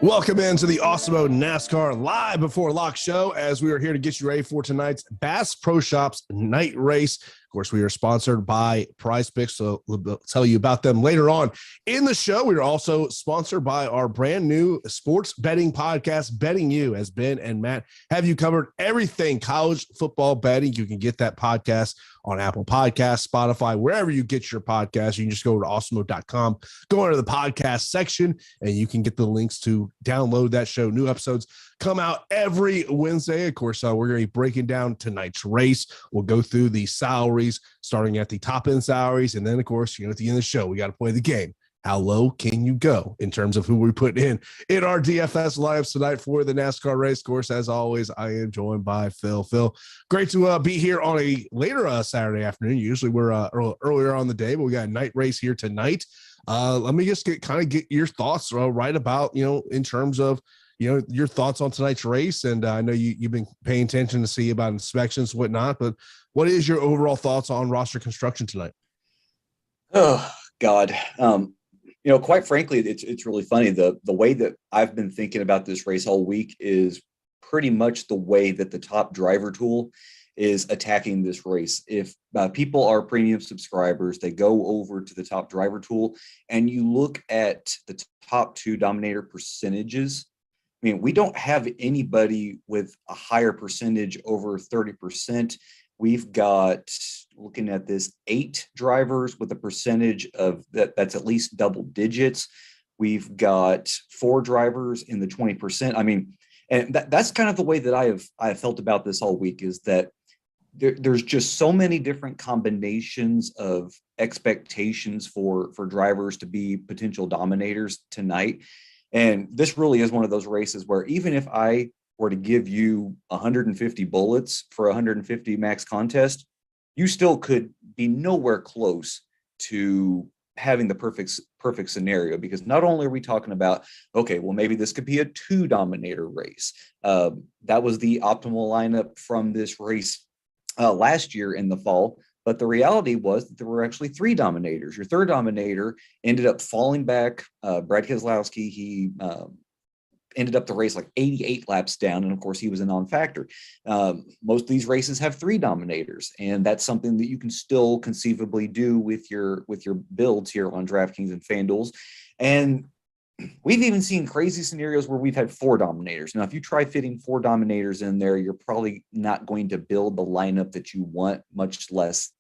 Welcome into the Awesemo NASCAR Live Before Lock show, as we are here to get you ready for tonight's Bass Pro Shops night race. Of course, we are sponsored by Prize Picks, so we'll tell you about them later on in the show. We are also sponsored by our brand new sports betting podcast, Betting You, as Ben and Matt have you covered everything college football betting. You can get that podcast on Apple Podcasts, Spotify, wherever you get your podcast. You can just go to awesemo.com, go into the podcast section, and you can get the links to download that show. New episodes come out every Wednesday. Of course, we're going to be breaking down tonight's race. We'll go through the salaries, starting at the top end salaries. And then, of course, at the end of the show, we got to play the game. How low can you go in terms of who we put in our DFS lineups tonight for the NASCAR race? Of course, as always, I am joined by Phill. Phill, great to be here on a later Saturday afternoon. Usually we're earlier on the day, but we got a night race here tonight. Let me just get your thoughts right about, in terms of, your thoughts on tonight's race. And I know you've been paying attention to see about inspections, whatnot, but what is your overall thoughts on roster construction tonight? Oh, God. Quite frankly, it's really funny. The way that I've been thinking about this race all week is pretty much the way that the top driver tool is attacking this race. If people are premium subscribers, they go over to the top driver tool and you look at the top two dominator percentages. I mean, we don't have anybody with a higher percentage over 30%. We've got, looking at this, 8 drivers with a percentage of that's at least double digits. We've got 4 drivers in the 20%. I mean, and that's kind of the way that I have felt about this all week, is that there's just so many different combinations of expectations for drivers to be potential dominators tonight. And this really is one of those races where even if I were to give you 150 bullets for 150 max contest, you still could be nowhere close to having the perfect scenario, because not only are we talking about, okay, well, maybe this could be a 2 dominator race. That was the optimal lineup from this race last year in the fall. But the reality was that there were actually 3 dominators. Your third dominator ended up falling back. Brad Koslowski, he ended up the race like 88 laps down. And of course, he was a non-factor. Most of these races have 3 dominators. And that's something that you can still conceivably do with your builds here on DraftKings and FanDuels. And we've even seen crazy scenarios where we've had 4 dominators. Now, if you try fitting 4 dominators in there, you're probably not going to build the lineup that you want, much less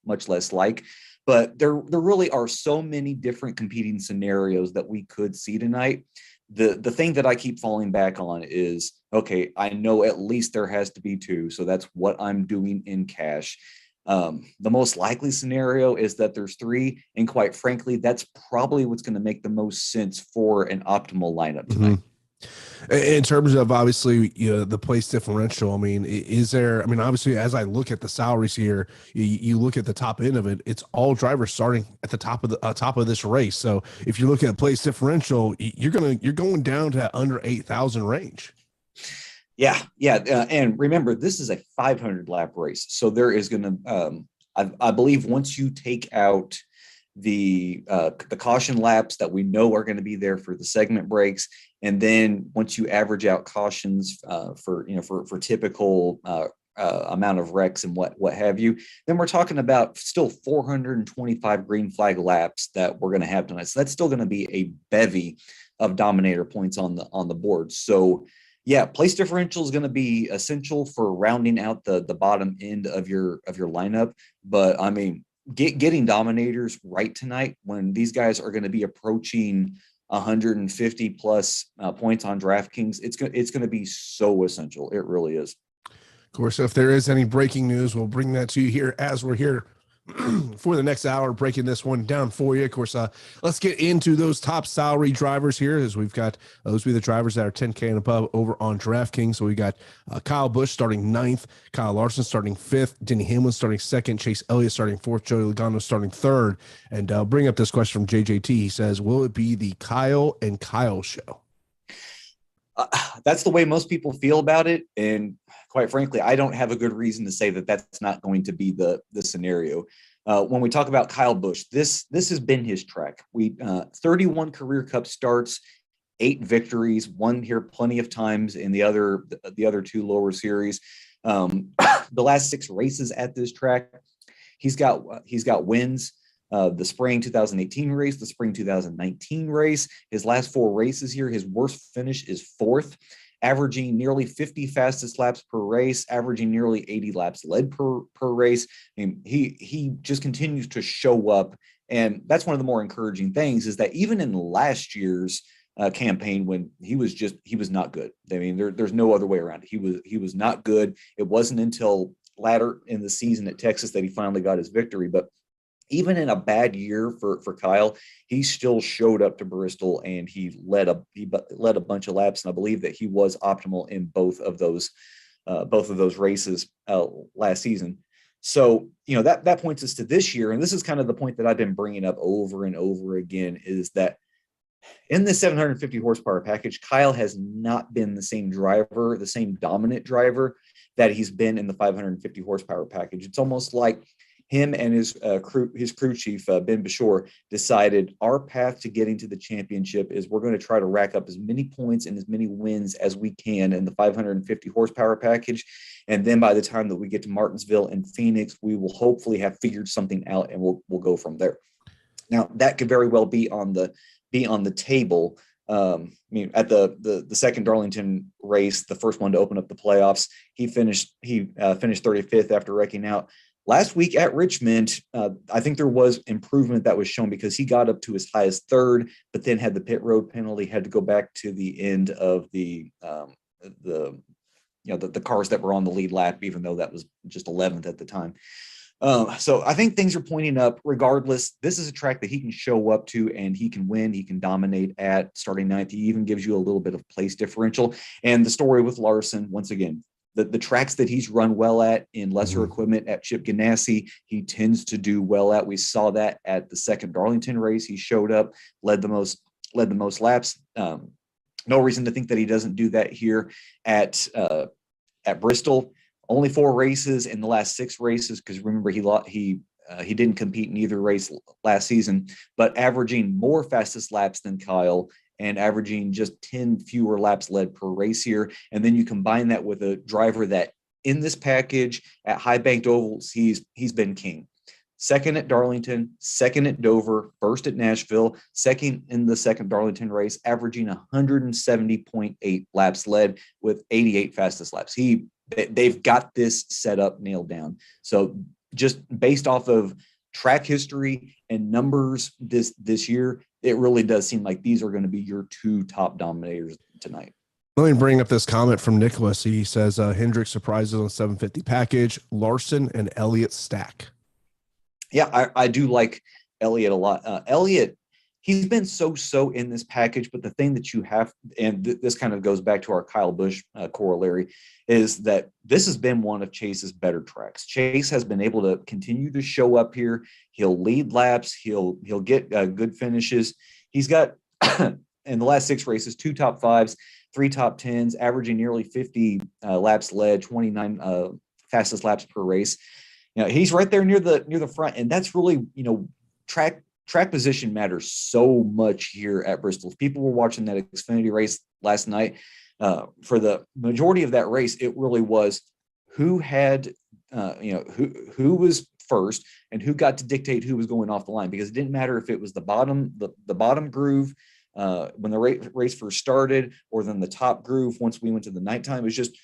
like. But there really are so many different competing scenarios that we could see tonight. The thing that I keep falling back on is, okay, I know at least there has to be 2. So that's what I'm doing in cash. The most likely scenario is that there's 3. And quite frankly, that's probably what's going to make the most sense for an optimal lineup tonight. Mm-hmm. In terms of, obviously, the place differential, I mean, obviously, as I look at the salaries here, you look at the top end of it, it's all drivers starting at the top of this race. So if you look at place differential, you're going down to under 8,000 range. Yeah. And remember, this is a 500 lap race. So there is going to, I believe, once you take out the caution laps that we know are going to be there for the segment breaks, and then once you average out cautions for typical amount of wrecks and what have you, then we're talking about still 425 green flag laps that we're going to have tonight. So that's still going to be a bevy of dominator points on the board. So yeah, place differential is going to be essential for rounding out the bottom end of your lineup. But I mean, getting dominators right tonight when these guys are going to be approaching 150 plus points on DraftKings, it's going to be so essential. It really is. Of course, if there is any breaking news, we'll bring that to you here as we're here for the next hour, breaking this one down for you. Of course, let's get into those top salary drivers here, as we've got those be the drivers that are 10K and above over on DraftKings. So we got Kyle Busch starting 9th, Kyle Larson starting 5th, Denny Hamlin starting 2nd, Chase Elliott starting 4th, Joey Logano starting 3rd. And bring up this question from JJT. He says, will it be the Kyle and Kyle show? That's the way most people feel about it. And quite frankly, I don't have a good reason to say that that's not going to be the scenario. When we talk about Kyle Busch, this has been his track. 31 career Cup starts, 8 victories, won here plenty of times in the other 2 lower series. The last 6 races at this track, he's got wins. The spring 2018 race, the spring 2019 race, his last 4 races here, his worst finish is 4th, averaging nearly 50 fastest laps per race, averaging nearly 80 laps led per race. I mean, he just continues to show up. And that's one of the more encouraging things, is that even in last year's campaign, when he was not good. I mean, there's no other way around it. He was not good. It wasn't until later in the season at Texas that he finally got his victory. But even in a bad year for Kyle, he still showed up to Bristol, and he led a bunch of laps. And I believe that he was optimal in both of those races last season. So, that points us to this year. And this is kind of the point that I've been bringing up over and over again, is that in the 750 horsepower package, Kyle has not been the same driver, the same dominant driver that he's been in the 550 horsepower package. It's almost like him and his crew chief, Ben Bashore, decided our path to getting to the championship is we're going to try to rack up as many points and as many wins as we can in the 550 horsepower package. And then by the time that we get to Martinsville and Phoenix, we will hopefully have figured something out, and we'll go from there. Now, that could very well be on the table. I mean, at the second Darlington race, the first one to open up the playoffs, he finished 35th after wrecking out. Last week at Richmond, I think there was improvement that was shown, because he got up to as high as 3rd, but then had the pit road penalty, had to go back to the end of the cars that were on the lead lap, even though that was just 11th at the time. So I think things are pointing up. Regardless, this is a track that he can show up to, and he can win. He can dominate at starting 9th. He even gives you a little bit of place differential. And the story with Larson, once again, the tracks that he's run well at in lesser equipment at Chip Ganassi, he tends to do well at. We saw that at the second Darlington race. He showed up, led the most laps. No reason to think that he doesn't do that here at Bristol. Only 4 races in the last 6 races, because remember, he didn't compete in either race last season, but averaging more fastest laps than Kyle, and averaging just 10 fewer laps led per race here. And then you combine that with a driver that in this package at high banked ovals, he's been king. 2nd at Darlington, 2nd at Dover, 1st at Nashville, 2nd in the second Darlington race, averaging 170.8 laps led with 88 fastest laps. They've got this set up nailed down. So just based off of track history and numbers this year, it really does seem like these are going to be your 2 top dominators tonight. Let me bring up this comment from Nicholas. He says, Hendrick surprises on 750 package, Larson and Elliott stack. Yeah, I do like Elliott a lot. Elliott, he's been so in this package, but the thing that you have, and this kind of goes back to our Kyle Busch corollary, is that this has been one of Chase's better tracks. Chase has been able to continue to show up here. He'll lead laps. He'll get good finishes. He's got in the last 6 races 2 top 5s, 3 top 10s, averaging nearly 50 laps led, 29 fastest laps per race. He's right there near the front, and that's really track position matters so much here at Bristol. If people were watching that Xfinity race last night, for the majority of that race, it really was who had, who was first and who got to dictate who was going off the line, because it didn't matter if it was the bottom groove when the race first started, or then the top groove once we went to the nighttime. It was just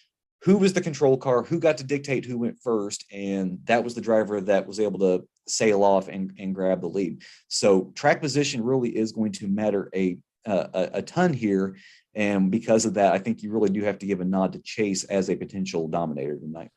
who was the control car, who got to dictate who went first, and that was the driver that was able to sail off and grab the lead. So track position really is going to matter a ton here, and because of that, I think you really do have to give a nod to Chase as a potential dominator tonight.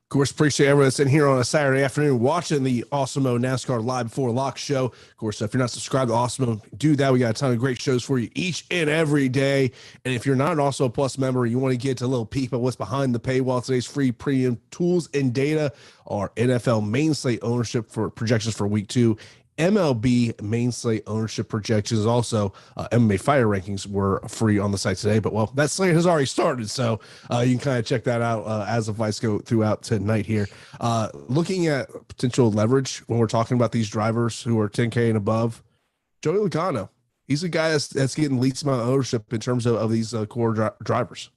Of course, appreciate everyone that's in here on a Saturday afternoon watching the Awesemo NASCAR Live Before Lock show. Of course, if you're not subscribed to Awesemo, do that. We got a ton of great shows for you each and every day. And if you're not an Awesemo Plus member, you want to get a little peek at what's behind the paywall, today's free premium tools and data are NFL main slate ownership for projections for week 2, MLB main slate ownership projections. Also, MMA fighter rankings were free on the site today, but well, that slate has already started, so you can kind of check that out as the fights go throughout tonight here. Looking at potential leverage when we're talking about these drivers who are 10K and above, Joey Logano, He's a guy that's getting least amount of ownership in terms of these core drivers.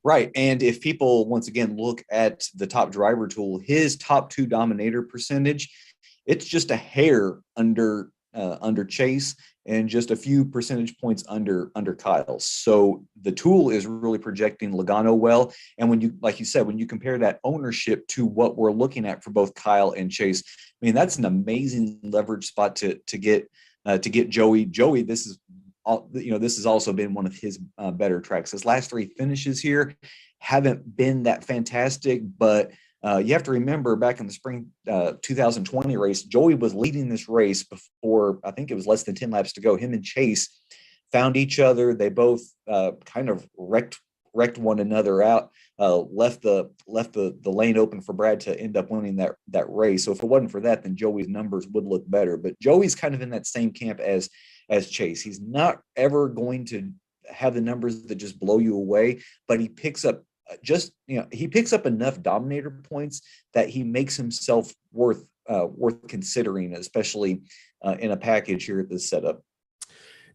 Right. And if people, once again, look at the top driver tool, his top two dominator percentage, it's just a hair under Chase and just a few percentage points under Kyle. So the tool is really projecting Logano well. And when you, like you said, when you compare that ownership to what we're looking at for both Kyle and Chase, I mean, that's an amazing leverage spot to get Joey. Joey, this is this has also been one of his better tracks. His last three finishes here haven't been that fantastic, but you have to remember back in the spring 2020 race, Joey was leading this race before, I think it was less than 10 laps to go. Him and Chase found each other. They both kind of wrecked one another out, left the lane open for Brad to end up winning that race. So if it wasn't for that, then Joey's numbers would look better. But Joey's kind of in that same camp as Chase. He's not ever going to have the numbers that just blow you away, but he picks up enough dominator points that he makes himself worth considering, especially in a package here at this setup.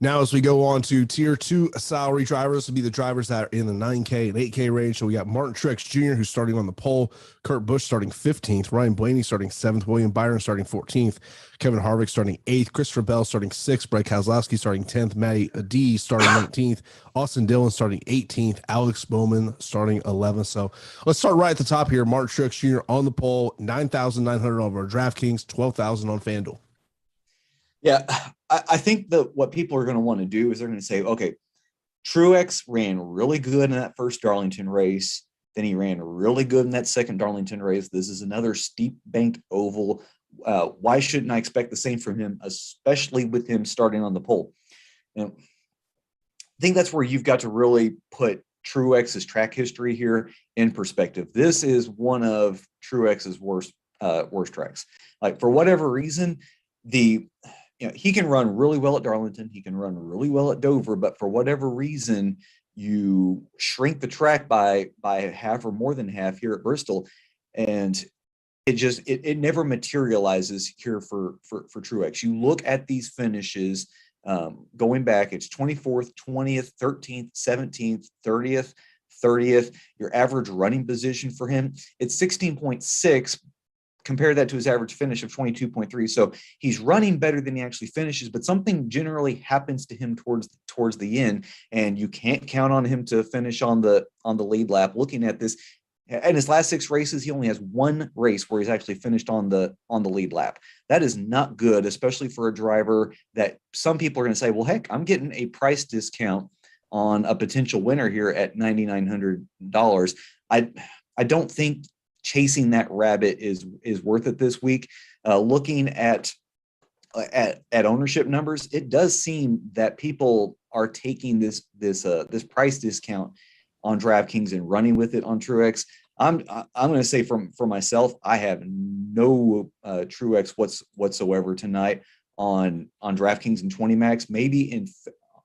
Now, as we go on to tier 2 salary drivers, will be the drivers that are in the 9K and 8K range. So we got Martin Truex Jr., who's starting on the pole, Kurt Busch starting 15th, Ryan Blaney starting 7th, William Byron starting 14th, Kevin Harvick starting 8th, Christopher Bell starting 6th, Brad Koslowski starting 10th, Matty D starting 19th, Austin Dillon starting 18th, Alex Bowman starting 11th. So let's start right at the top here. Martin Truex Jr. on the pole, 9,900 over DraftKings, 12,000 on FanDuel. Yeah, I think that what people are going to want to do is they're going to say, okay, Truex ran really good in that first Darlington race. Then he ran really good in that second Darlington race. This is another steep banked oval. Why shouldn't I expect the same from him, especially with him starting on the pole? I think that's where you've got to really put Truex's track history here in perspective. This is one of Truex's worst tracks. Like, for whatever reason, he can run really well at Darlington. He can run really well at Dover, but for whatever reason, you shrink the track by half or more than half here at Bristol, and it never materializes here for Truex. You look at these finishes going back, it's 24th, 20th, 13th, 17th, 30th. Your average running position for him, it's 16.6. Compare that to his average finish of 22.3. So he's running better than he actually finishes, but something generally happens to him towards the end, and you can't count on him to finish on the lead lap. Looking at this, in his last 6 races, he only has one race where he's actually finished on the lead lap. That is not good, especially for a driver that some people are going to say, well, heck, I'm getting a price discount on a potential winner here at $9,900. I don't think chasing that rabbit is worth it this week. Looking at ownership numbers, it does seem that people are taking this price discount on DraftKings and running with it on Truex. I'm going to say for myself, I have no Truex whatsoever tonight on DraftKings and 20 max. Maybe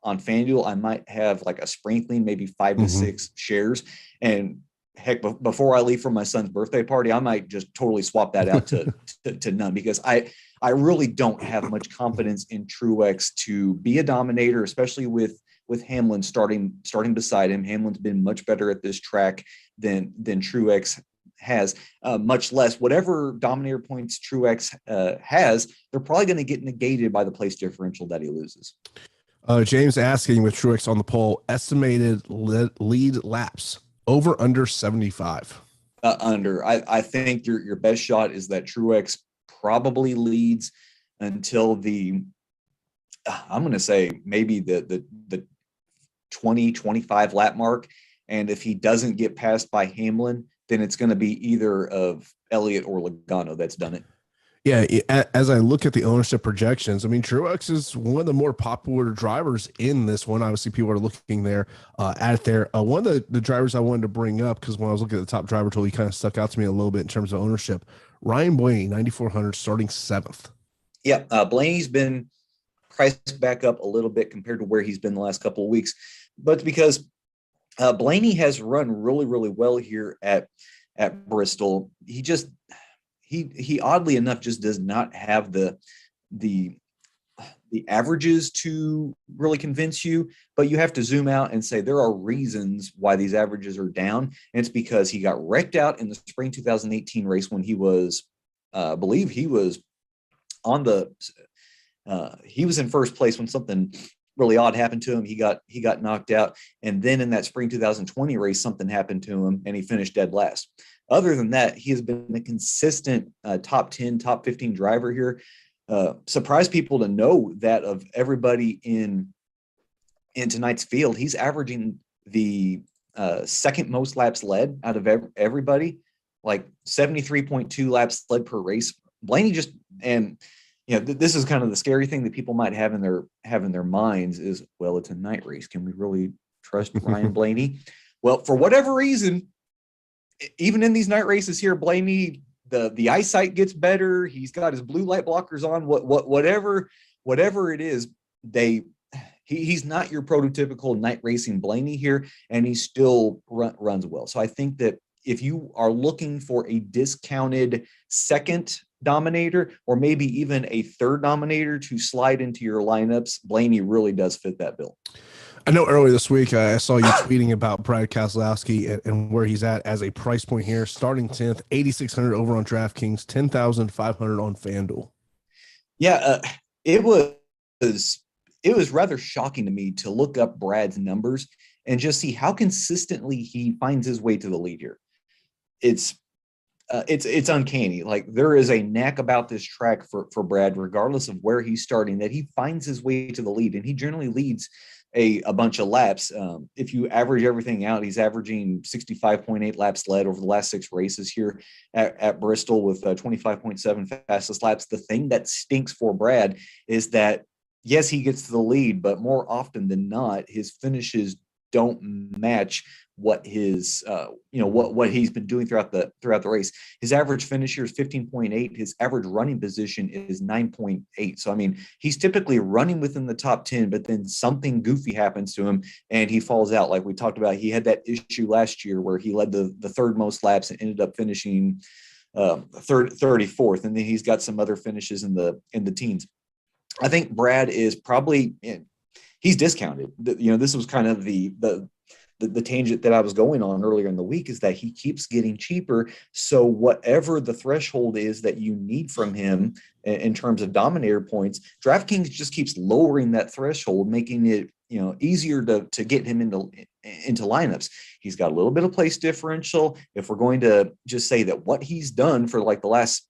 on FanDuel, I might have like a sprinkling, maybe 5 to 6 shares. And heck, before I leave for my son's birthday party, I might just totally swap that out to none, because I really don't have much confidence in Truex to be a dominator, especially with Hamlin starting beside him. Hamlin's been much better at this track than Truex has, much less whatever dominator points Truex has, they're probably going to get negated by the place differential that he loses. James asking, with Truex on the pole, estimated lead laps. Over under 75. Under. I think your best shot is that Truex probably leads until I'm going to say maybe the 20-25 lap mark. And if he doesn't get passed by Hamlin, then it's going to be either of Elliott or Logano that's done it. Yeah, as I look at the ownership projections, I mean, Truex is one of the more popular drivers in this one. Obviously, people are looking there at it there. One of the drivers I wanted to bring up, because when I was looking at the top driver tool, he kind of stuck out to me a little bit in terms of ownership. Ryan Blaney, 9,400, starting 7th. Yeah, Blaney's been priced back up a little bit compared to where he's been the last couple of weeks. But it's because Blaney has run really, really well here at Bristol. He oddly enough just does not have the the averages to really convince you, but you have to zoom out and say there are reasons why these averages are down. And it's because he got wrecked out in the spring 2018 race when he was, I believe he was on the, he was in first place when something really odd happened to him. He got knocked out. And then in that spring 2020 race, something happened to him and he finished dead last. Other than that, he has been a consistent top 10, top 15 driver here. Surprised people to know that of everybody in tonight's field, he's averaging the second most laps led out of everybody, like 73.2 laps led per race. Blaney just, and this is kind of the scary thing that people might have in their minds is, well, it's a night race. Can we really trust Ryan Blaney? Well, for whatever reason, even in these night races here, Blaney, the eyesight gets better. He's got his blue light blockers on. Whatever it is, he's not your prototypical night racing Blaney here, and he still runs well. So I think that if you are looking for a discounted second dominator or maybe even a third dominator to slide into your lineups, Blaney really does fit that bill. I know earlier this week I saw you tweeting about Brad Koslowski and where he's at as a price point here, starting 10th, 8,600 over on DraftKings, 10,500 on FanDuel. Yeah, it was rather shocking to me to look up Brad's numbers and just see how consistently he finds his way to the lead here. It's uncanny. Like, there is a knack about this track for Brad, regardless of where he's starting, that he finds his way to the lead, and he generally leads a bunch of laps. If you average everything out, he's averaging 65.8 laps led over the last 6 races here at Bristol with 25.7 fastest laps. The thing that stinks for Brad is that, yes, he gets to the lead, but more often than not, his finishes don't match what his what he's been doing throughout the race. His average finish here is 15.8. His average running position is 9.8. So I mean, he's typically running within the top 10, but then something goofy happens to him and he falls out. Like we talked about, he had that issue last year where he led the third most laps and ended up finishing 34th, and then he's got some other finishes in the teens. I think Brad is probably, he's discounted. This was kind of the tangent that I was going on earlier in the week, is that he keeps getting cheaper. So whatever the threshold is that you need from him in terms of dominator points, DraftKings just keeps lowering that threshold, making it easier to get him into lineups. He's got a little bit of place differential. If we're going to just say that what he's done for like the last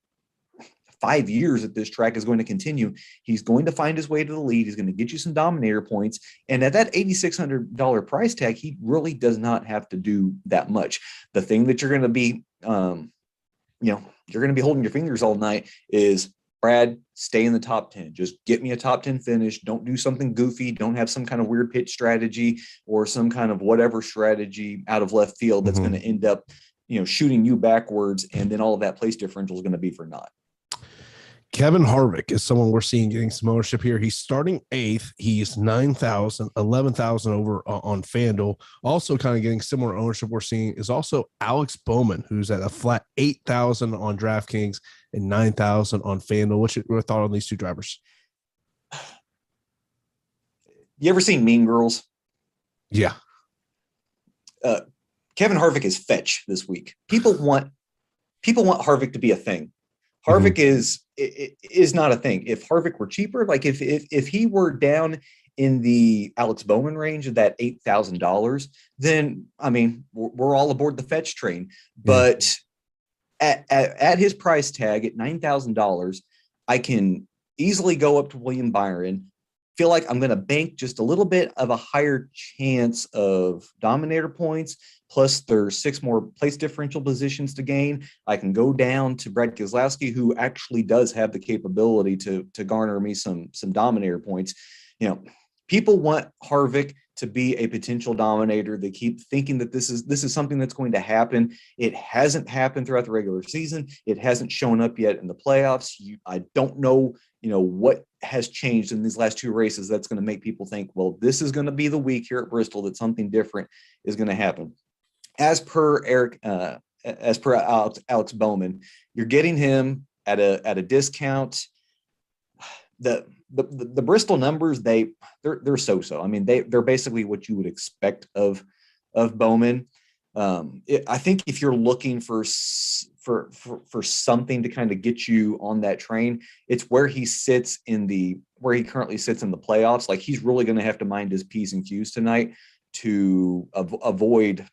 5 years at this track is going to continue, he's going to find his way to the lead. He's going to get you some dominator points. And at that $8,600 price tag, he really does not have to do that much. The thing that you're going to be, you're going to be holding your fingers all night is, Brad, stay in the top 10. Just get me a top 10 finish. Don't do something goofy. Don't have some kind of weird pitch strategy or some kind of whatever strategy out of left field that's going to end up, shooting you backwards. And then all of that place differential is going to be for naught. Kevin Harvick is someone we're seeing getting some ownership here. He's starting 8th. He's 9,000, 11,000 over on FanDuel. Also kind of getting similar ownership we're seeing is also Alex Bowman, who's at a flat 8,000 on DraftKings and 9,000 on FanDuel. What's your thought on these two drivers? You ever seen Mean Girls? Yeah. Kevin Harvick is fetch this week. People want Harvick to be a thing. Harvick is not a thing. If Harvick were cheaper, like if he were down in the Alex Bowman range of that $8,000, then I mean we're all aboard the fetch train. But at his price tag at $9,000, I can easily go up to William Byron. Feel like I'm going to bank just a little bit of a higher chance of dominator points. Plus, there's 6 more place differential positions to gain. I can go down to Brad Koslowski, who actually does have the capability to garner me some dominator points. People want Harvick to be a potential dominator. They keep thinking that this is something that's going to happen. It hasn't happened throughout the regular season. It hasn't shown up yet in the playoffs. I don't know, what has changed in these last 2 races that's going to make people think, well, this is going to be the week here at Bristol that something different is going to happen. As per Alex Bowman, you're getting him at a discount. The the Bristol numbers, they're so-so. I mean, they're basically what you would expect of Bowman. I think if you're looking for something to kind of get you on that train, it's where he currently sits in the playoffs. Like, he's really going to have to mind his P's and Q's tonight to avoid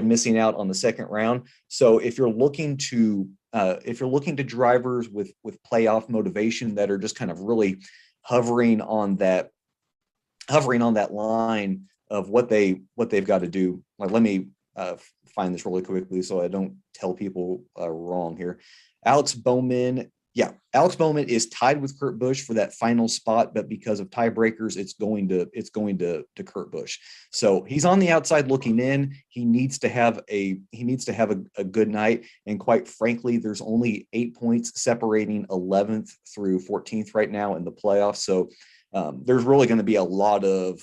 missing out on the second round. So if you're looking to drivers with playoff motivation that are just kind of really hovering on that line of what they've got to do. Like, let me find this really quickly so I don't tell people wrong here. Alex Bowman is tied with Kurt Busch for that final spot, but because of tiebreakers, it's going to Kurt Busch. So he's on the outside looking in. He needs to have a good night. And quite frankly, there's only 8 points separating 11th through 14th right now in the playoffs. So there's really going to be a lot of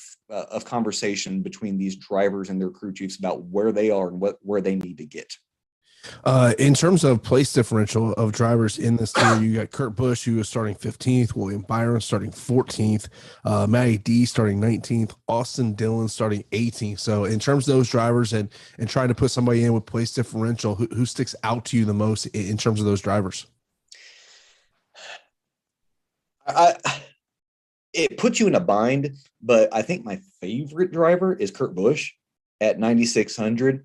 conversation between these drivers and their crew chiefs about where they are and where they need to get. In terms of place differential of drivers in this tier, you got Kurt Busch, who is starting 15th, William Byron starting 14th, Matty D starting 19th, Austin Dillon starting 18th. So in terms of those drivers and trying to put somebody in with place differential, who sticks out to you the most in terms of those drivers? It puts you in a bind, but I think my favorite driver is Kurt Busch at 9,600.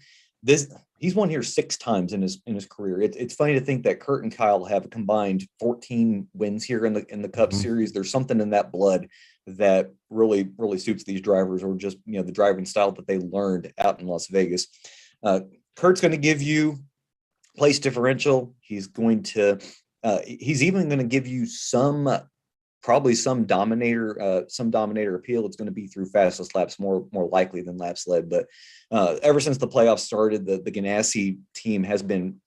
He's won here 6 times in his career. It's funny to think that Kurt and Kyle have a combined 14 wins here in the Cup Series. There's something in that blood that really suits these drivers, or just the driving style that they learned out in Las Vegas. Kurt's going to give you place differential. He's even going to give you probably some dominator appeal. It's going to be through fastest laps more likely than laps led. But ever since the playoffs started, the Ganassi team has been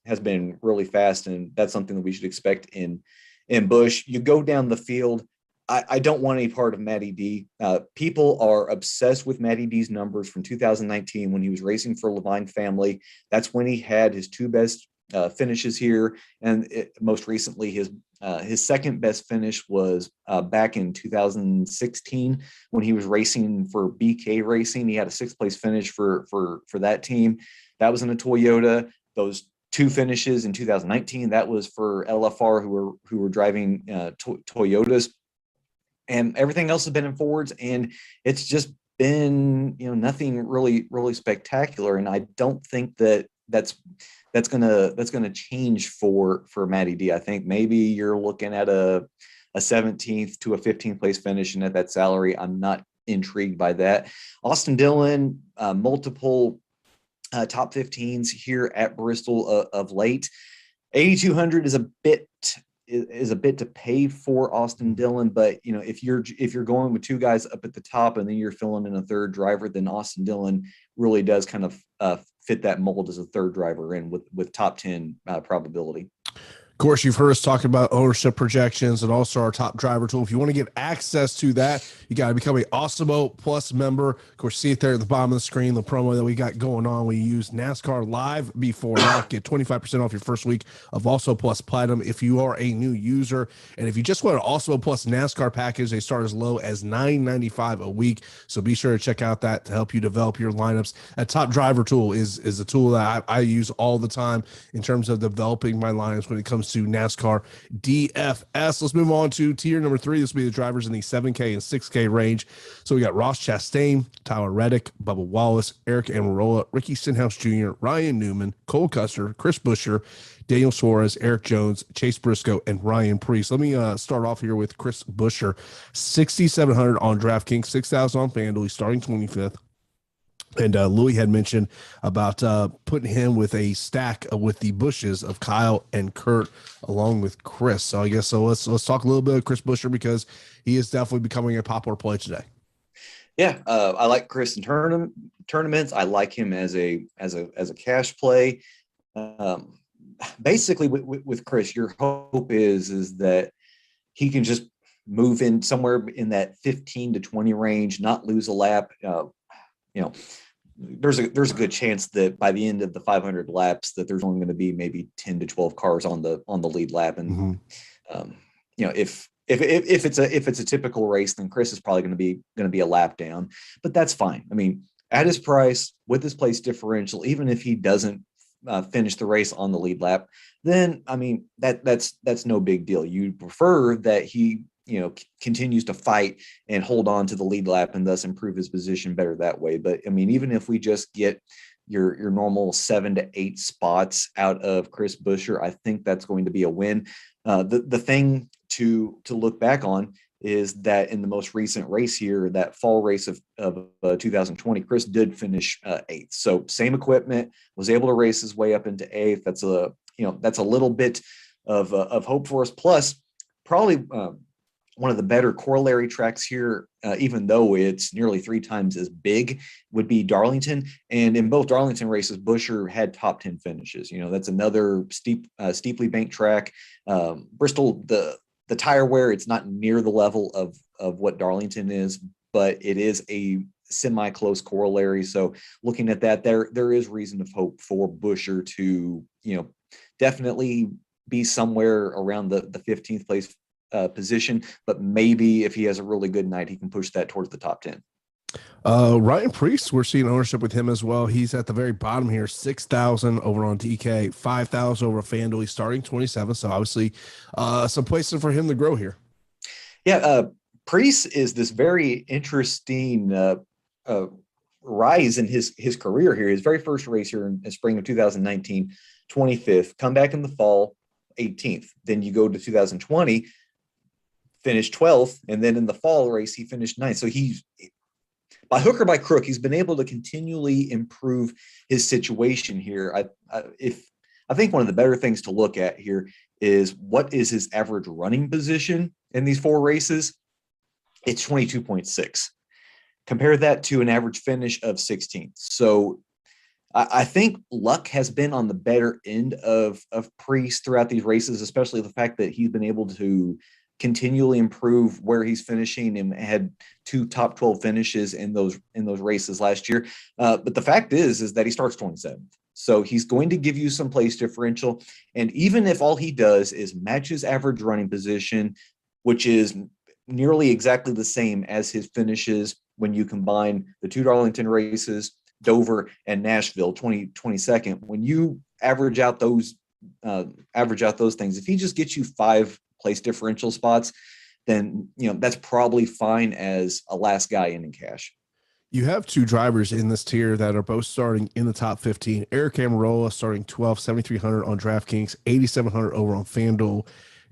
really fast, and that's something that we should expect in Busch. You go down the field. I don't want any part of Matty D. People are obsessed with Matty D's numbers from 2019 when he was racing for Levine Family. That's when he had his 2 best finishes here, and most recently his second best finish was back in 2016 when he was racing for BK Racing. He had a 6th place finish for that team. That was in a Toyota. Those 2 finishes in 2019, that was for LFR who were driving Toyotas, and everything else has been in Fords, and it's just been nothing really spectacular. And I don't think that's gonna change for Matty D. I think maybe you're looking at a 17th to a 15th place finish, and at that salary, I'm not intrigued by that. Austin Dillon, multiple top 15s here at Bristol of late. 8,200 is a bit to pay for Austin Dillon, but if you're going with 2 guys up at the top and then you're filling in a 3rd driver, then Austin Dillon really does kind of fit that mold as a 3rd driver in with top 10 probability. Of course, you've heard us talk about ownership projections and also our top driver tool. If you want to get access to that, you got to become a Awesemo Plus member. Of course, see it there at the bottom of the screen, the promo that we got going on. We use NASCAR Live before lock. Get 25% off your first week of Awesemo Plus Platinum if you are a new user. And if you just want an Awesemo Plus NASCAR package, they start as low as $9.95 a week. So be sure to check out that to help you develop your lineups. That top driver tool is a tool that I use all the time in terms of developing my lineups when it comes to NASCAR DFS. Let's move on to tier number 3. This will be the drivers in the 7K and 6K range. So we got Ross Chastain, Tyler Reddick, Bubba Wallace, Eric Amarola, Ricky Stenhouse Jr., Ryan Newman, Cole Custer, Chris Buescher, Daniel Suarez, Eric Jones, Chase Briscoe, and Ryan Preece. Let me start off here with Chris Buescher. 6,700 on DraftKings, 6,000 on FanDuel. He's starting 25th. And Louis had mentioned about putting him with a stack with the Bushes of Kyle and Kurt along with Chris. So I guess let's talk a little bit of Chris Buescher, because he is definitely becoming a popular play today. Yeah, I like Chris in tournaments. I like him as a cash play. Basically, with Chris, your hope is that he can just move in somewhere in that 15 to 20 range, not lose a lap. There's a good chance that by the end of the 500 laps that there's only going to be maybe 10 to 12 cars on the lead lap. And, if If it's a typical race, then Chris is probably going to be a lap down, but that's fine. I mean, at his price with his place differential, even if he doesn't finish the race on the lead lap, then I mean that's no big deal. You prefer that he continues to fight and hold on to the lead lap and thus improve his position better that way. But I mean, even if we just get your normal 7 to 8 spots out of Chris Buescher, I think that's going to be a win. The thing to look back on is that in the most recent race here, that fall race of 2020, Chris did finish 8th. So same equipment, was able to race his way up into 8th. That's a little bit of hope for us. Plus, probably one of the better corollary tracks here, even though it's nearly 3 times as big, would be Darlington. And in both Darlington races, Buescher had top 10 finishes. That's another steeply banked track. Bristol, the tire wear, it's not near the level of what Darlington is, but it is a semi-close corollary. So looking at that, there is reason of hope for Buescher to, definitely be somewhere around the 15th place position, but maybe if he has a really good night, he can push that towards the top 10. Ryan Preece, we're seeing ownership with him as well. He's at the very bottom here, 6,000 over on DK, 5,000 over FanDuel. He's starting 27, so obviously some places for him to grow here. Yeah, Preece is this very interesting rise in his career here. His very first race here in spring of 2019, 25th, come back in the fall, 18th. Then you go to 2020, finished 12th, and then in the fall race, he finished 9th. So he's, by hook or by crook, he's been able to continually improve his situation here. I think one of the better things to look at here is what is his average running position in these 4 races. It's 22.6. Compare that to an average finish of 16th. So I think luck has been on the better end of Preece throughout these races, especially the fact that he's been able to continually improve where he's finishing and had 2 top 12 finishes in those races last year. But the fact is that he starts 27th. So he's going to give you some place differential. And even if all he does is match his average running position, which is nearly exactly the same as his finishes when you combine the 2 Darlington races, Dover and Nashville, 22nd, when you average out those things, if he just gets you 5 place differential spots, then that's probably fine as a last guy in cash. You have 2 drivers in this tier that are both starting in the top 15. Eric Almirola starting 12, 7,300 on DraftKings, 8,700 over on FanDuel.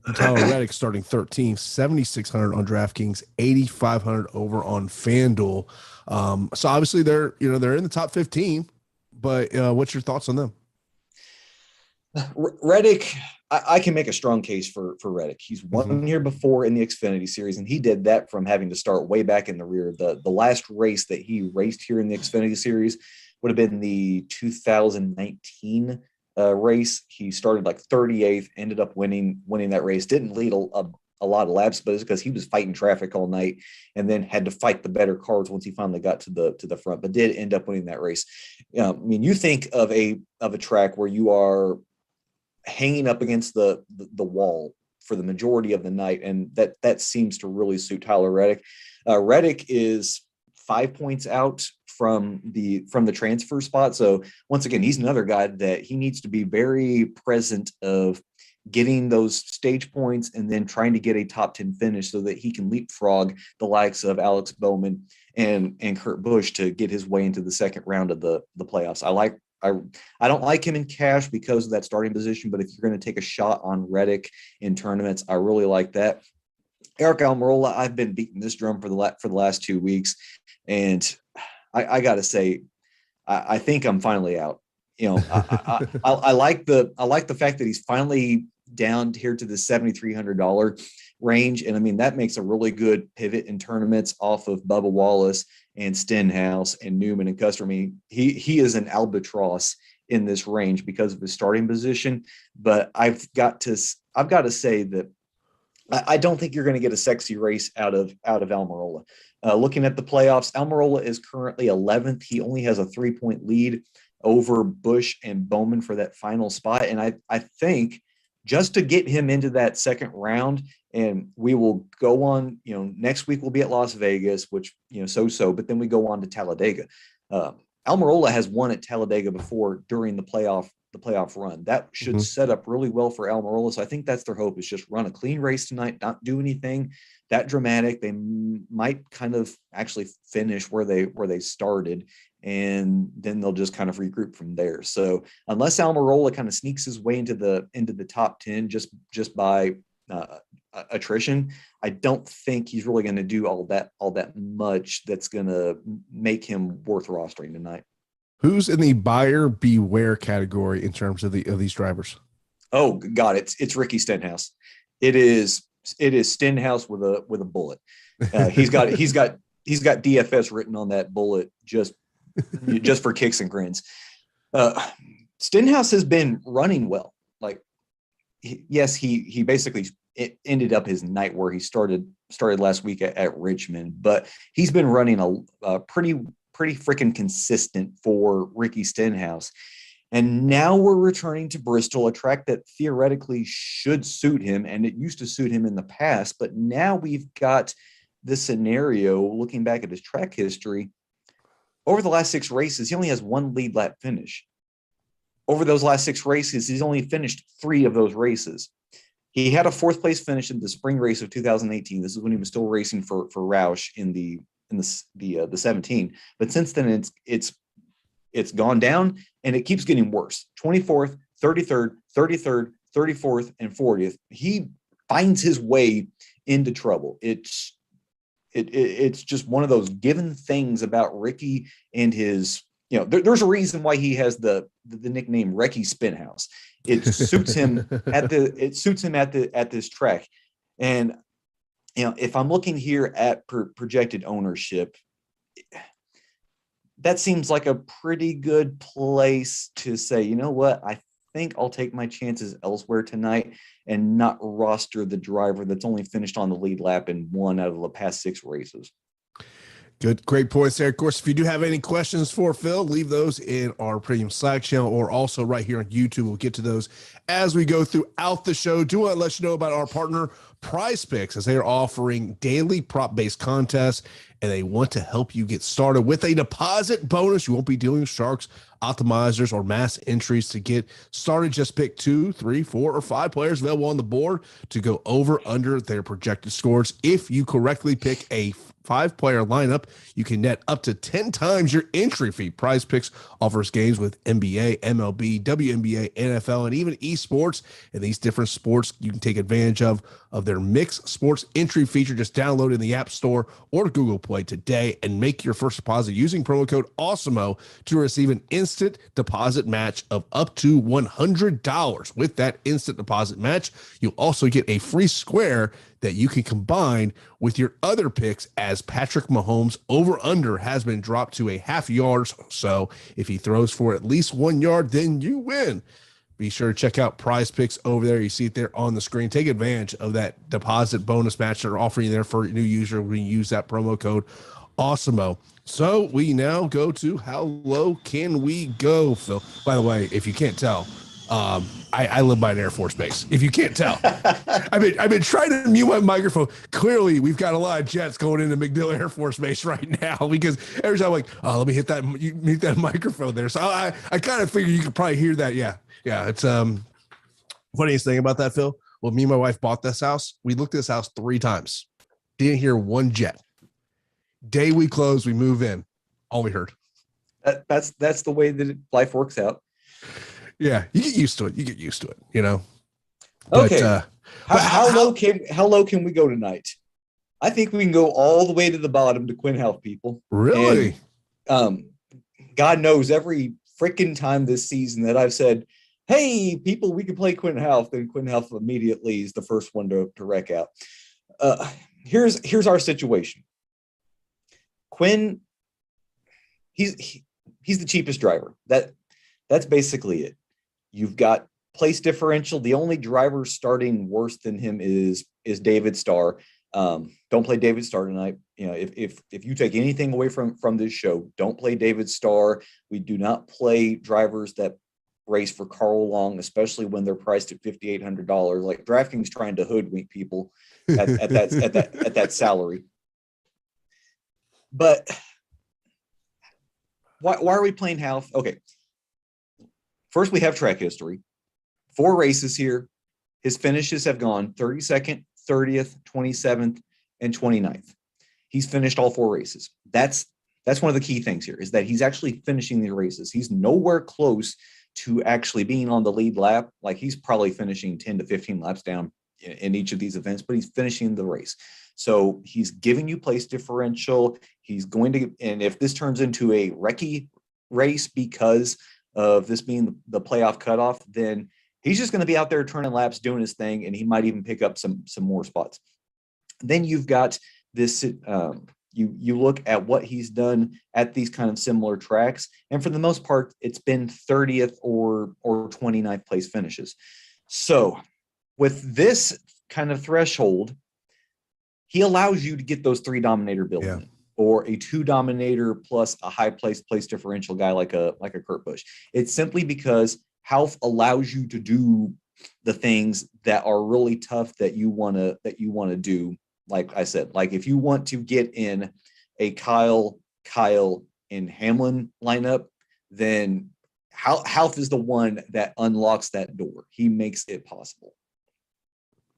And Tyler Reddick starting 13, 7,600 on DraftKings, 8,500 over on FanDuel. So obviously they're in the top 15, but what's your thoughts on them? Reddick, I can make a strong case for Reddick. He's won here before in the Xfinity Series, and he did that from having to start way back in the rear. The last race that he raced here in the Xfinity Series would have been the 2019 race. He started like 38th, ended up winning that race. Didn't lead a lot of laps, but it's because he was fighting traffic all night, and then had to fight the better cars once he finally got to the front. But did end up winning that race. I mean, you think of a track where you are hanging up against the wall for the majority of the night, and that seems to really suit Tyler Reddick. Reddick is 5 points out from the transfer spot. So once again, he's another guy that he needs to be very present of getting those stage points and then trying to get a top 10 finish so that he can leapfrog the likes of Alex Bowman and Kurt Busch to get his way into the second round of the playoffs. I don't like him in cash because of that starting position, but if you're going to take a shot on Reddick in tournaments, I really like that. Eric Almirola, I've been beating this drum for the last 2 weeks, and I got to say, I think I'm finally out. I like the fact that he's finally down here to the $7,300 range, and I mean that makes a really good pivot in tournaments off of Bubba Wallace and Stenhouse and Newman and Custer. I mean, he is an albatross in this range because of his starting position. But I've got to say that I don't think you're going to get a sexy race out of Almirola. Looking at the playoffs, Almirola is currently 11th. He only has a 3-point lead over Busch and Bowman for that final spot. And I think just to get him into that second round. And we will go on, next week we'll be at Las Vegas, which, so, but then we go on to Talladega. Almirola has won at Talladega before during the playoff run. That should set up really well for Almirola. So I think that's their hope, is just run a clean race tonight, not do anything that dramatic. They might kind of actually finish where they started, and then they'll just kind of regroup from there. So unless Almirola kind of sneaks his way into the top 10 just by attrition, I don't think he's really going to do all that much that's going to make him worth rostering tonight. Who's in the buyer beware category in terms of these drivers? Oh God, it's Ricky Stenhouse. It is Stenhouse with a bullet. He's got DFS written on that bullet just for kicks and grins. Stenhouse has been running well. Like, yes, he basically ended up his night where he started last week at Richmond, but he's been running a pretty freaking consistent for Ricky Stenhouse. And now we're returning to Bristol, a track that theoretically should suit him, and it used to suit him in the past. But now we've got this scenario, looking back at his track history, over the last 6 races, he only has 1 lead lap finish. Over those last 6 races, he's only finished 3 of those races. He had a 4th place finish in the spring race of 2018. This is when he was still racing for Roush in the 17. But since then, it's gone down, and it keeps getting worse. 24th, 33rd, 33rd, 34th, and 40th. He finds his way into trouble. It's just one of those given things about Ricky and his, there's a reason why he has the nickname Ricky Spinhouse. It suits him at this track. And if I'm looking here at projected ownership, that seems like a pretty good place to say, you know what, I think I'll take my chances elsewhere tonight and not roster the driver that's only finished on the lead lap in 1 out of the past 6 races. Good. Great points there. Of course, if you do have any questions for Phill, leave those in our premium Slack channel or also right here on YouTube. We'll get to those as we go throughout the show. Do want to let you know about our partner, Prize Picks, as they are offering daily prop-based contests, and they want to help you get started with a deposit bonus. You won't be dealing with sharks, optimizers, or mass entries to get started. Just pick 2, 3, 4, or 5 players available on the board to go over under their projected scores. If you correctly pick a 5-player lineup, you can net up to 10 times your entry fee. Prize Picks offers games with NBA, MLB, WNBA, NFL, and even esports. And these different sports you can take advantage of their mixed sports entry feature. Just download in the App Store or Google Play today and make your first deposit using promo code Awesemo to receive an instant deposit match of up to $100. With that instant deposit match, you'll also get a free square that you can combine with your other picks, as Patrick Mahomes over-under has been dropped to a half yard. So if he throws for at least 1 yard, then you win. Be sure to check out Prize Picks over there. You see it there on the screen. Take advantage of that deposit bonus match they're offering there for new user when you use that promo code Awesemo. So we now go to how low can we go, Phill? By the way, if you can't tell, I live by an Air Force base. If you can't tell, I've been trying to mute my microphone. Clearly, we've got a lot of jets going into MacDill Air Force Base right now, because every time I'm like, oh, let me hit that microphone there. So I kind of figured you could probably hear that. Yeah. It's funniest thing about that, Phill. Well, me and my wife bought this house. We looked at this house 3 times. Didn't hear one jet. Day we close, we move in. All we heard. That's the way that life works out. Yeah, you get used to it. Okay. But, how low can we go tonight? I think we can go all the way to the bottom to Quinn Health, people. Really? And, God knows every freaking time this season that I've said, hey, people, we can play Quinn Health, then Quinn Health immediately is the first one to wreck out. Here's our situation. Quinn, he's the cheapest driver. That's basically it. You've got place differential. The only driver starting worse than him is David Starr. Don't play David Starr tonight. If you take anything away from this show, don't play David Starr. We do not play drivers that race for Carl Long, especially when they're priced at $5,800. Like DraftKings trying to hoodwink people at that salary. But why are we playing half? Okay. First, we have track history. 4 races here. His finishes have gone 32nd, 30th, 27th, and 29th. He's finished all 4 races. That's one of the key things here, is that he's actually finishing the races. He's nowhere close to actually being on the lead lap. Like, he's probably finishing 10 to 15 laps down in each of these events, but he's finishing the race. So he's giving you place differential. He's going to, and if this turns into a recce race because of this being the playoff cutoff, then he's just going to be out there turning laps, doing his thing, and he might even pick up some more spots. Then you've got this, you look at what he's done at these kind of similar tracks, and for the most part, it's been 30th or 29th place finishes. So with this kind of threshold, he allows you to get those 3 dominator builds in, or a 2 dominator plus a high place differential guy like a Kurt Busch. It's simply because Half allows you to do the things that are really tough that you want to do. Like I said, like if you want to get in a Kyle, and Hamlin lineup, then Half is the one that unlocks that door. He makes it possible.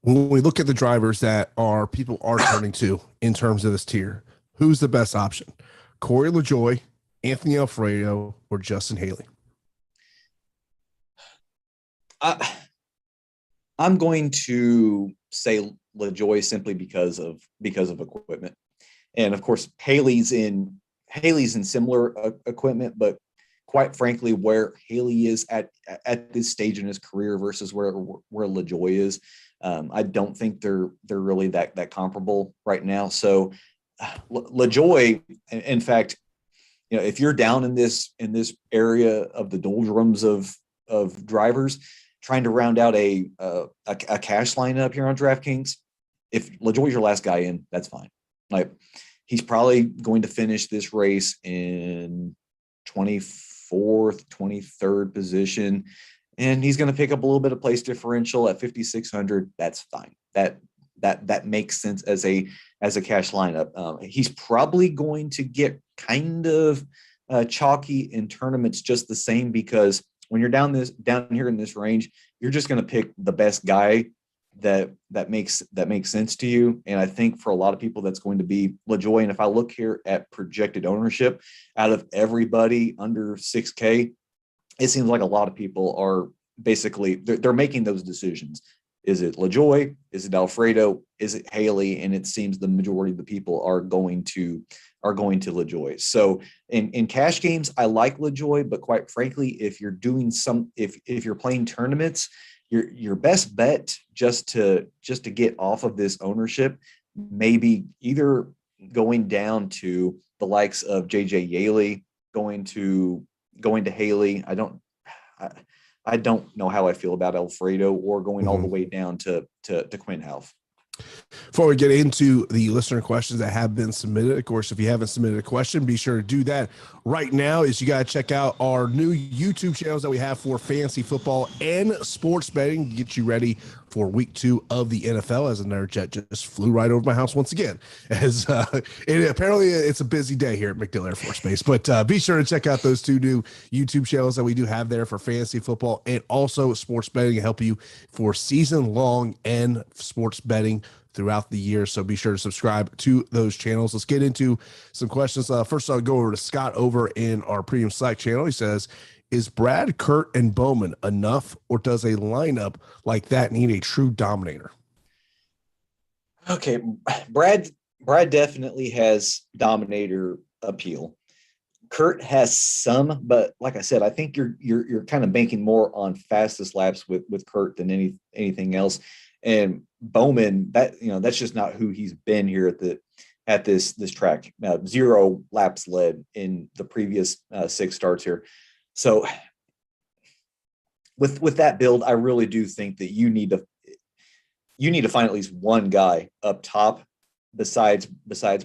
When we look at the drivers that people are turning to in terms of this tier, who's the best option? Corey LaJoie, Anthony Alfredo, or Justin Haley? I'm going to say LaJoie simply because of equipment, and of course Haley's in similar equipment, but quite frankly, where Haley is at this stage in his career versus where LaJoie is, I don't think they're really that comparable right now. So LaJoie, in fact, if you're down in this area of the doldrums of drivers, trying to round out a cash lineup here on DraftKings, if LaJoie's your last guy in, that's fine. Like, he's probably going to finish this race in 24th, 23rd position, and he's going to pick up a little bit of place differential at 5,600. That's fine. That makes sense as a cash lineup. He's probably going to get kind of chalky in tournaments just the same, because when you're down here in this range, you're just going to pick the best guy that makes sense to you. And I think for a lot of people, that's going to be LaJoie. And if I look here at projected ownership, out of everybody under 6K, it seems like a lot of people are basically they're making those decisions. Is it LaJoie? Is it Alfredo? Is it Haley? And it seems the majority of the people are going to LaJoie. So in cash games, I like LaJoie, but quite frankly, if you're doing if you're playing tournaments, your best bet just to get off of this ownership, maybe either going down to the likes of JJ Yaley, going to Haley. I don't know how I feel about Alfredo, or going all the way down to Quinn Half. Before we get into the listener questions that have been submitted, of course, if you haven't submitted a question, be sure to do that right now. Is you got to check out our new YouTube channels that we have for fantasy football and sports betting to get you ready for week 2 of the NFL, as another jet just flew right over my house once again. As apparently it's a busy day here at MacDill Air Force Base, but be sure to check out those 2 new YouTube channels that we do have there for fantasy football and also sports betting to help you for season long and sports betting throughout the year. So be sure to subscribe to those channels. Let's get into some questions. First, I'll go over to Scott over in our Premium Slack channel. He says, is Brad, Kurt, and Bowman enough, or does a lineup like that need a true dominator? Okay, Brad definitely has dominator appeal. Kurt has some, but like I said, I think you're kind of banking more on fastest laps with Kurt than anything else. And Bowman, that's just not who he's been here at this track. 0 laps led in the previous 6 starts here. So with that build, I really do think that you need to find at least one guy up top besides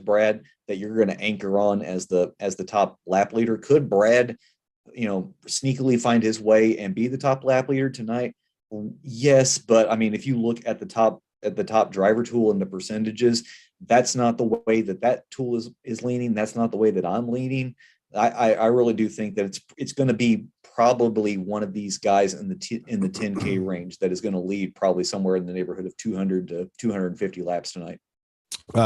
Brad that you're going to anchor on as the top lap leader. Could Brad sneakily find his way and be the top lap leader tonight? Yes, but I mean, if you look at the top driver tool and the percentages, that's not the way that tool is leaning. That's not the way that I'm leaning. I really do think that it's going to be probably one of these guys in the 10K range that is going to lead probably somewhere in the neighborhood of 200 to 250 laps tonight.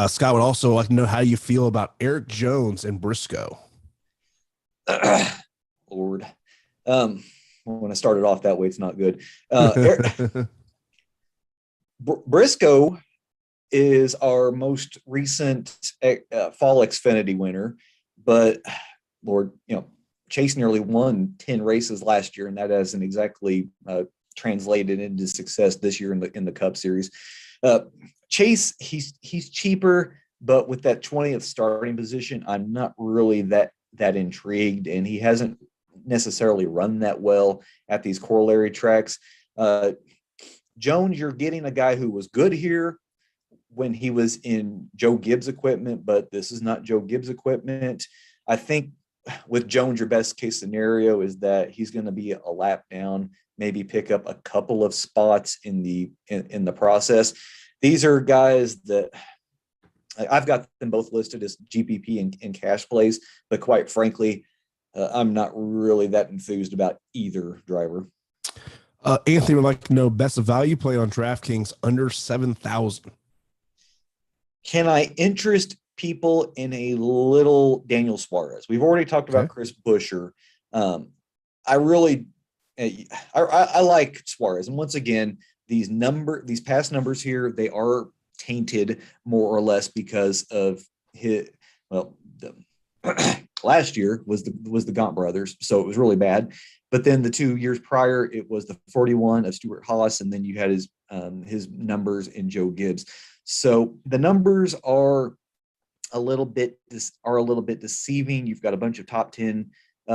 Scott would also like to know how you feel about Eric Jones and Briscoe. Lord. When I started off that way, it's not good. Briscoe is our most recent fall Xfinity winner, but Lord, Chase nearly won 10 races last year, and that hasn't exactly translated into success this year in the Cup Series. Chase, he's cheaper, but with that 20th starting position, I'm not really that intrigued, and he hasn't necessarily run that well at these corollary tracks. Jones, you're getting a guy who was good here when he was in Joe Gibbs equipment, but this is not Joe Gibbs equipment. I think with Jones, your best case scenario is that he's going to be a lap down, maybe pick up a couple of spots in the process. These are guys that I've got them both listed as GPP and cash plays, but quite frankly, I'm not really that enthused about either driver. Anthony would like to know best value play on DraftKings under 7,000. Can I interest people in a little Daniel Suarez? We've already talked about Chris Buescher. I like Suarez, and once again, these past numbers here, they are tainted more or less because of last year was the Gaunt brothers, so it was really bad. But then the 2 years prior, it was the 41 of Stuart Haas, and then you had his numbers in Joe Gibbs. So the numbers are a little bit deceiving. You've got a bunch of top 10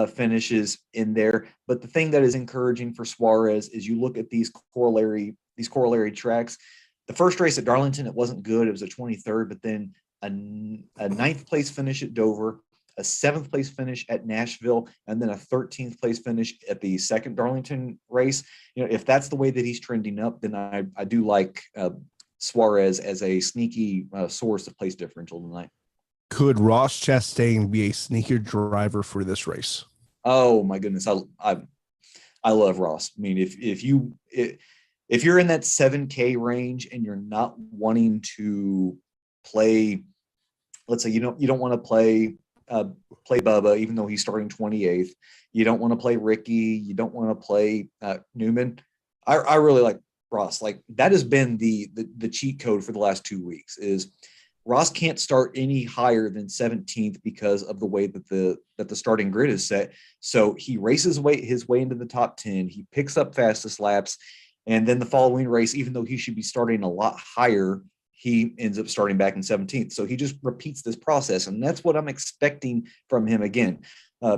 finishes in there, but the thing that is encouraging for Suarez is you look at these corollary tracks. The first race at Darlington, it wasn't good. It was a 23rd, but then a ninth place finish at Dover, a 7th place finish at Nashville, and then a 13th place finish at the second Darlington race. If that's the way that he's trending up, then I do like Suarez as a sneaky source of place differential tonight. Could Ross Chastain be a sneaker driver for this race? Oh my goodness, I love Ross. I mean, if you're in that 7K range and you're not wanting to play, let's say you don't want to play Bubba, even though he's starting 28th. You don't want to play Ricky. You don't want to play Newman. I really like Ross. Like, that has been the cheat code for the last 2 weeks. Is Ross can't start any higher than 17th because of the way that the starting grid is set. So he races his way into the top 10. He picks up fastest laps, and then the following race, even though he should be starting a lot higher, he ends up starting back in 17th. So he just repeats this process. And that's what I'm expecting from him again.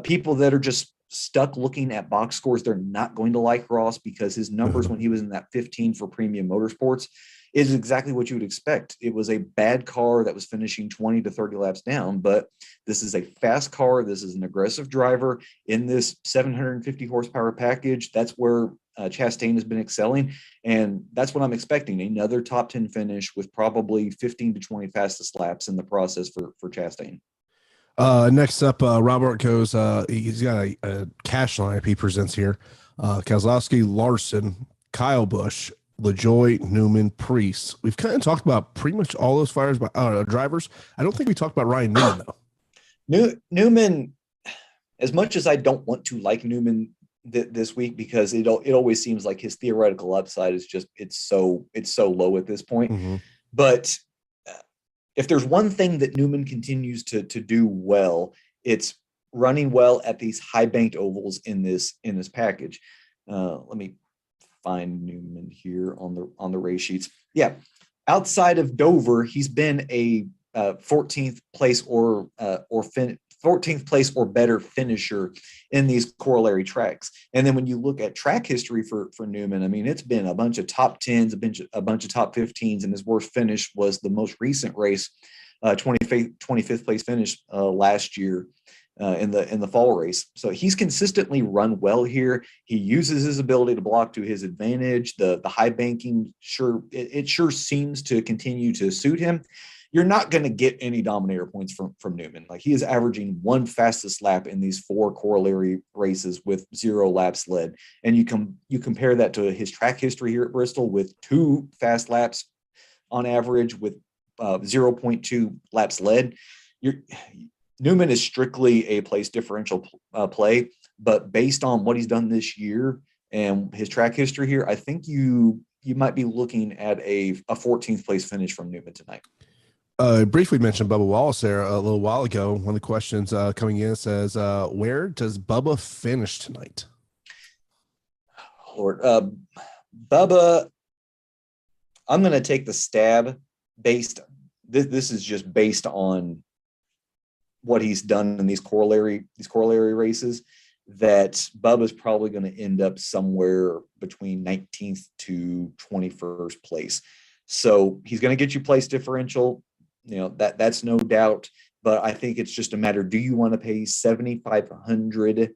People that are just stuck looking at box scores, they're not going to like Ross because his numbers when he was in that 15 for Premium Motorsports is exactly what you would expect. It was a bad car that was finishing 20 to 30 laps down, but this is a fast car. This is an aggressive driver in this 750 horsepower package. That's where Chastain has been excelling, and that's what I'm expecting. Another top 10 finish with probably 15 to 20 fastest laps in the process for Chastain. Next up, Robert goes, he's got a cash lineup he presents here. Koslowski, Larson, Kyle Busch, LaJoie, Newman, Priest. We've kind of talked about pretty much all those drivers. I don't think we talked about Ryan Newman, though. Newman, as much as I don't want to like Newman this week, because it always seems like his theoretical upside is just it's so low at this point. Mm-hmm. But if there's one thing that Newman continues to do well, it's running well at these high banked ovals in this package. Let me find Newman here on the race sheets. Yeah, outside of Dover, he's been a 14th place or 14th place or better finisher in these corollary tracks. And then when you look at track history for Newman, I mean, it's been a bunch of top 10s, a bunch of top 15s, and his worst finish was the most recent race, 25th place finish last year. in the fall race. So he's consistently run well here. He uses his ability to block to his advantage. The high banking it sure seems to continue to suit him. You're not going to get any dominator points from Newman. Like, he is averaging one fastest lap in these 4 corollary races with 0 laps led. And you compare that to his track history here at Bristol with 2 fast laps on average with 0.2 laps led. Newman is strictly a place differential play, but based on what he's done this year and his track history here, I think you might be looking at a 14th place finish from Newman tonight. Briefly mentioned Bubba Wallace there a little while ago. One of the questions coming in says, where does Bubba finish tonight? Lord, Bubba, I'm going to take the stab this is just based on what he's done in these corollary races, that Bubba's probably going to end up somewhere between 19th to 21st place. So he's going to get you place differential. That's no doubt, but I think it's just a matter. Do you want to pay $7,500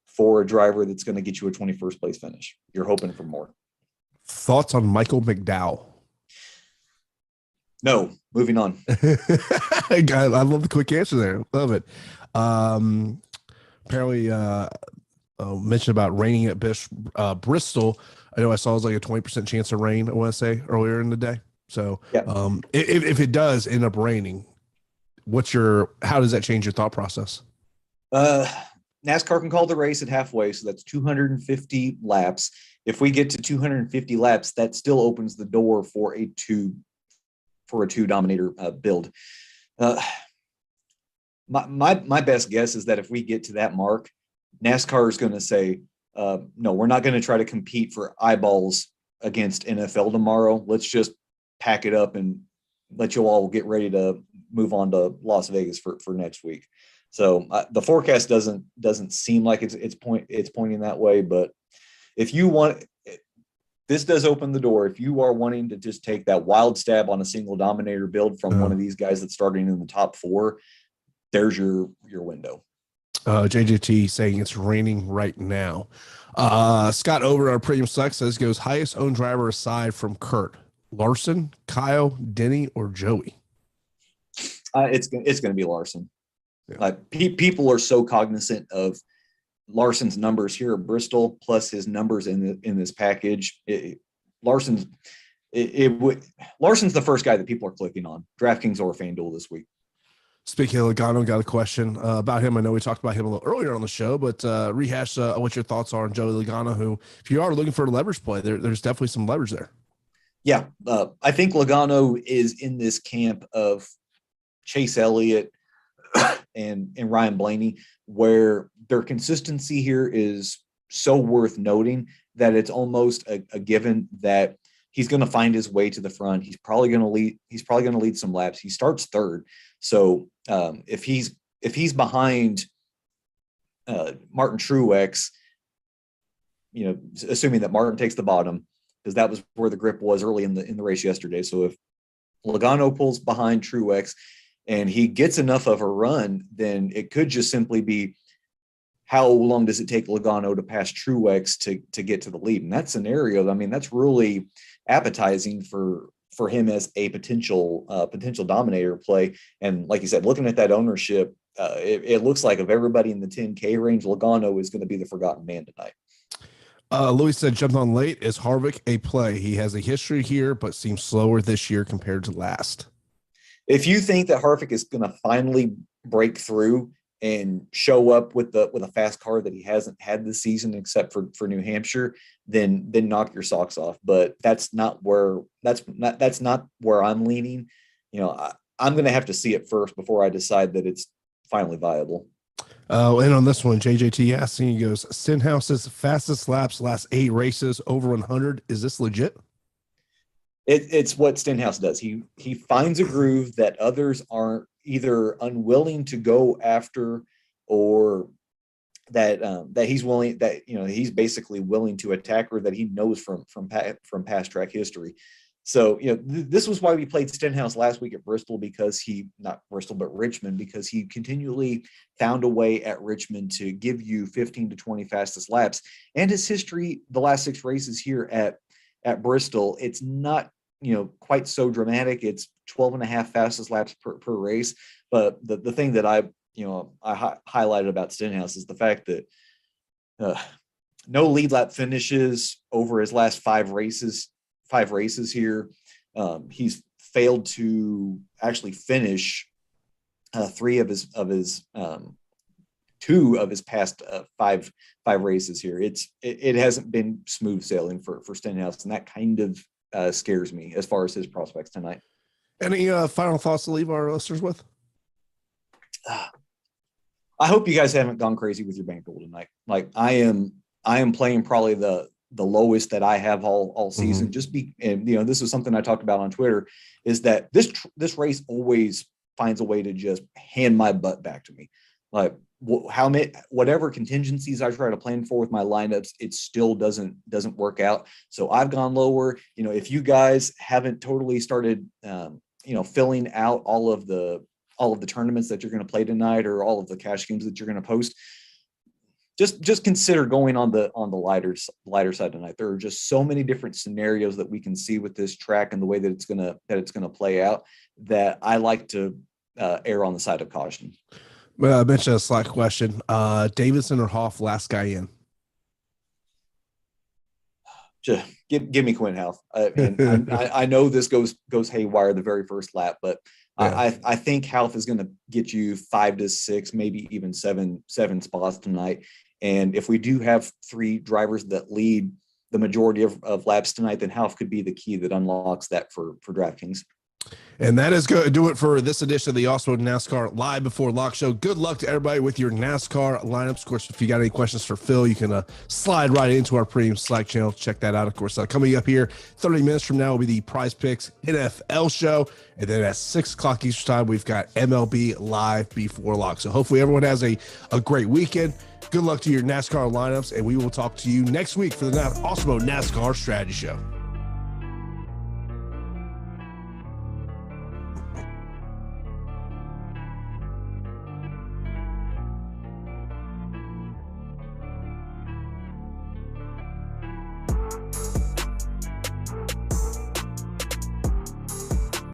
for a driver that's going to get you a 21st place finish? You're hoping for more. Thoughts on Michael McDowell? No, moving on. I love the quick answer there. Love it. Apparently, mentioned about raining at Bristol. I know I saw it was like a 20% chance of rain, I want to say, earlier in the day. So yeah. If it does end up raining, how does that change your thought process? NASCAR can call the race at halfway, so that's 250 laps. If we get to 250 laps, that still opens the door for a two dominator build. My best guess is that if we get to that mark, NASCAR is going to say, no, we're not going to try to compete for eyeballs against NFL tomorrow. Let's just pack it up and let you all get ready to move on to Las Vegas for next week. So the forecast doesn't seem like it's pointing that way. But if you want, this does open the door. If you are wanting to just take that wild stab on a single dominator build from one of these guys that's starting in the top 4, there's your window. JJT saying it's raining right now. Scott over our premium select says goes highest owned driver aside from Kurt. Larson, Kyle, Denny, or Joey? It's going to be Larson. Yeah. People are so cognizant of Larson's numbers here at Bristol, plus his numbers in this package. Larson's the first guy that people are clicking on, DraftKings or FanDuel this week. Speaking of Logano, got a question about him. I know we talked about him a little earlier on the show, but rehash what your thoughts are on Joey Logano, who, if you are looking for a leverage play, there's definitely some leverage there. Yeah, I think Logano is in this camp of Chase Elliott and Ryan Blaney, where their consistency here is so worth noting that it's almost a given that he's going to find his way to the front. He's probably going to lead some laps. He starts third. So if he's behind Martin Truex, assuming that Martin takes the bottom, because that was where the grip was early in the race yesterday. So if Logano pulls behind Truex and he gets enough of a run, then it could just simply be, how long does it take Logano to pass Truex to get to the lead? And that scenario, I mean, that's really appetizing for him as a potential dominator play. And like you said, looking at that ownership, it looks like of everybody in the 10K range, Logano is going to be the forgotten man tonight. Louis said, jumped on late. Is Harvick a play? He has a history here, but seems slower this year compared to last. If you think that Harvick is going to finally break through and show up with a fast car that he hasn't had this season except for New Hampshire, then knock your socks off. But that's not where I'm leaning. I'm going to have to see it first before I decide that it's finally viable. And on this one, JJT asking, he goes, Stenhouse's fastest laps last 8 races over 100. Is this legit? It's what Stenhouse does. He finds a groove that others aren't either unwilling to go after, or that he's willing, that he's basically willing to attack, or that he knows from past track history. So, this was why we played Stenhouse last week at Bristol, because not Bristol, but Richmond, because he continually found a way at Richmond to give you 15 to 20 fastest laps. And his history, the last 6 races here at Bristol, it's not, quite so dramatic. It's 12 and a half fastest laps per race. But the thing that I highlighted about Stenhouse is the fact that no lead lap finishes over his last 5 races here. He's failed to actually finish 2 of his past 5 races here. It hasn't been smooth sailing for Stenhouse, and that kind of scares me as far as his prospects tonight. Any final thoughts to leave our listeners with? I hope you guys haven't gone crazy with your bankroll tonight. Like I am playing probably the lowest that I have all season. This is something I talked about on Twitter, is that this race always finds a way to just hand my butt back to me. Like whatever contingencies I try to plan for with my lineups, it still doesn't work out. So I've gone lower. If you guys haven't totally started, filling out all of the tournaments that you're going to play tonight, or all of the cash games that you're going to post, just consider going on the lighter side tonight. There are just so many different scenarios that we can see with this track and the way that it's gonna play out, that I like to err on the side of caution. I mentioned a Slack question. Davidson or Hoff, last guy in? Just give me Quinn Houff. I know this goes haywire the very first lap, but yeah. I think Houff is going to get you 5 to 6, maybe even seven spots tonight. And if we do have 3 drivers that lead the majority of laps tonight, then Houff could be the key that unlocks that for DraftKings. And that is going to do it for this edition of the Awesemo NASCAR Live Before Lock Show. Good luck to everybody with your NASCAR lineups. Of course, if you got any questions for Phill, you can slide right into our premium Slack channel. Check that out. Of course, coming up here 30 minutes from now will be the Prize Picks NFL show. And then at 6 o'clock Eastern time, we've got MLB Live Before Lock. So hopefully everyone has a great weekend. Good luck to your NASCAR lineups, and we will talk to you next week for the Awesemo NASCAR Strategy Show.